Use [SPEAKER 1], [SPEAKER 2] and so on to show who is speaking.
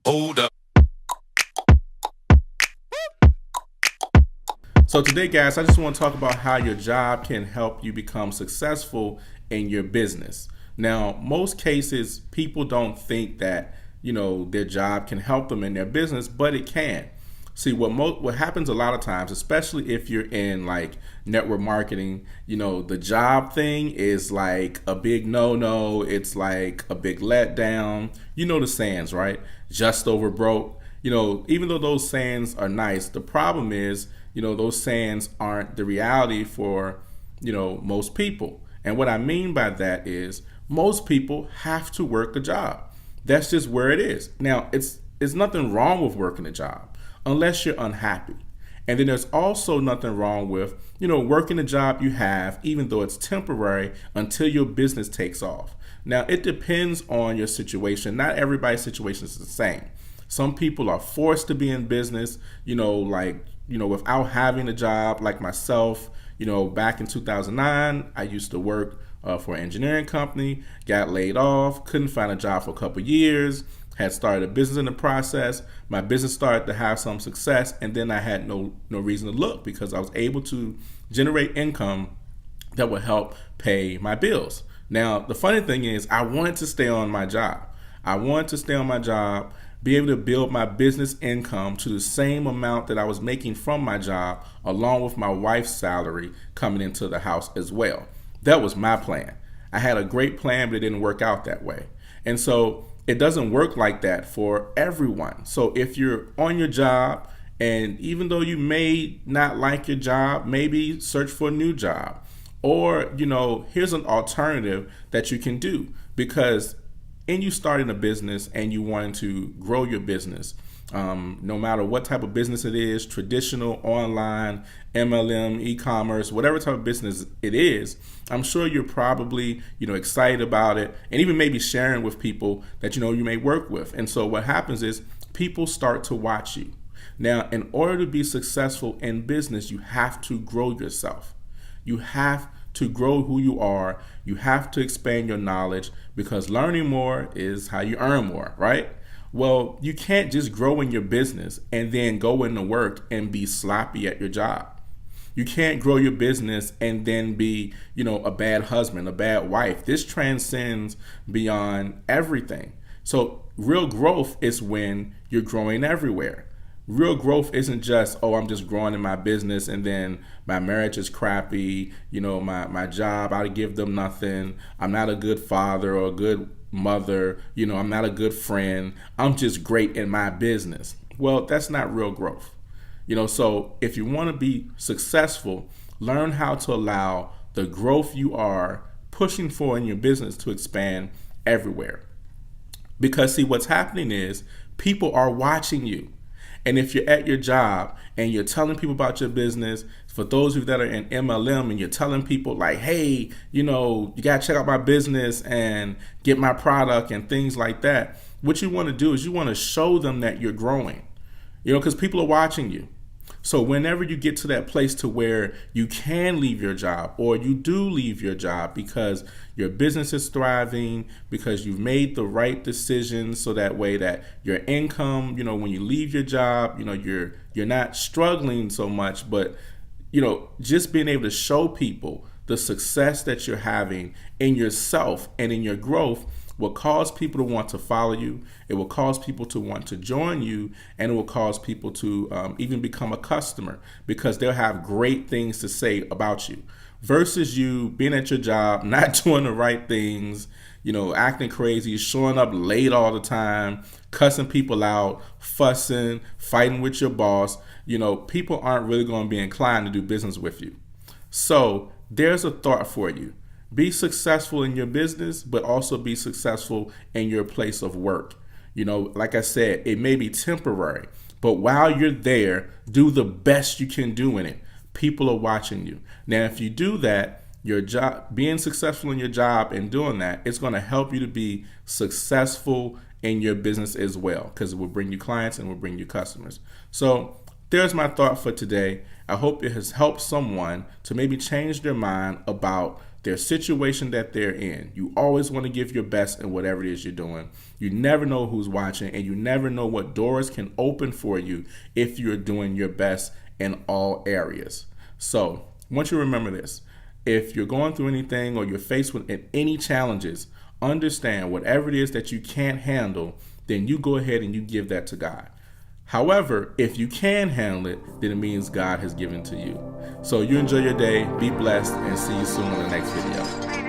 [SPEAKER 1] Hold up.
[SPEAKER 2] So today, guys, I just want to talk about how your job can help you become successful in your business. Now, most cases, people don't think that their job can help them in their business, but it can. See, what happens a lot of times, especially if you're in like network marketing, the job thing is like a big no-no. It's like a big letdown. You know the sayings, right? Just over broke. Even though those sayings are nice, the problem is, those sayings aren't the reality for, most people. And what I mean by that is most people have to work a job. That's just where it is. Now, it's nothing wrong with working a job unless you're unhappy. And then there's also nothing wrong with, working a job you have, even though it's temporary until your business takes off. Now, it depends on your situation. Not everybody's situation is the same. Some people are forced to be in business, without having a job, like myself. Back in 2009, I used to work for an engineering company, got laid off, couldn't find a job for a couple years, had started a business in the process. My business started to have some success, and then I had no reason to look because I was able to generate income that would help pay my bills. Now, the funny thing is, I wanted to stay on my job. I wanted to stay on my job, be able to build my business income to the same amount that I was making from my job, along with my wife's salary coming into the house as well. That was my plan. I had a great plan, but it didn't work out that way. And so it doesn't work like that for everyone. So if you're on your job, and even though you may not like your job, maybe search for a new job. Or, here's an alternative that you can do, because in you starting a business and you wanting to grow your business, no matter what type of business it is, traditional, online, MLM, e-commerce, whatever type of business it is, I'm sure you're probably, excited about it, and even maybe sharing with people that you may work with. And so what happens is people start to watch you. Now, in order to be successful in business, you have to grow yourself. You have to grow who you are. You have to expand your knowledge, because learning more is how you earn more, right? Well, you can't just grow in your business and then go into work and be sloppy at your job. You can't grow your business and then be, a bad husband, a bad wife. This transcends beyond everything. So real growth is when you're growing everywhere. Real growth isn't just, oh, I'm just growing in my business and then my marriage is crappy, my job, I give them nothing. I'm not a good father or a good mother, I'm not a good friend. I'm just great in my business. Well, that's not real growth. So if you want to be successful, learn how to allow the growth you are pushing for in your business to expand everywhere. Because see, what's happening is people are watching you. And if you're at your job and you're telling people about your business, for those of you that are in MLM and you're telling people like, hey, you got to check out my business and get my product and things like that, what you want to do is you want to show them that you're growing, because people are watching you. So whenever you get to that place to where you can leave your job, or you do leave your job because your business is thriving, because you've made the right decisions, so that way that your income, when you leave your job, you're not struggling so much, but just being able to show people the success that you're having in yourself and in your growth will cause people to want to follow you. It will cause people to want to join you, and it will cause people to even become a customer, because they'll have great things to say about you, versus you being at your job, not doing the right things, acting crazy, showing up late all the time, cussing people out, fussing, fighting with your boss. People aren't really going to be inclined to do business with you. So there's a thought for you. Be successful in your business, but also be successful in your place of work. Like I said, it may be temporary, but while you're there, do the best you can do in it. People are watching you. Now, if you do that, your job, being successful in your job and doing that, it's going to help you to be successful in your business as well, because it will bring you clients and will bring you customers. So there's my thought for today. I hope it has helped someone to maybe change their mind about their situation that they're in. You always want to give your best in whatever it is you're doing. You never know who's watching, and you never know what doors can open for you if you're doing your best in all areas. So I want you to remember this. If you're going through anything or you're faced with any challenges, understand whatever it is that you can't handle, then you go ahead and you give that to God. However, if you can handle it, then it means God has given to you. So you enjoy your day, be blessed, and see you soon on the next video.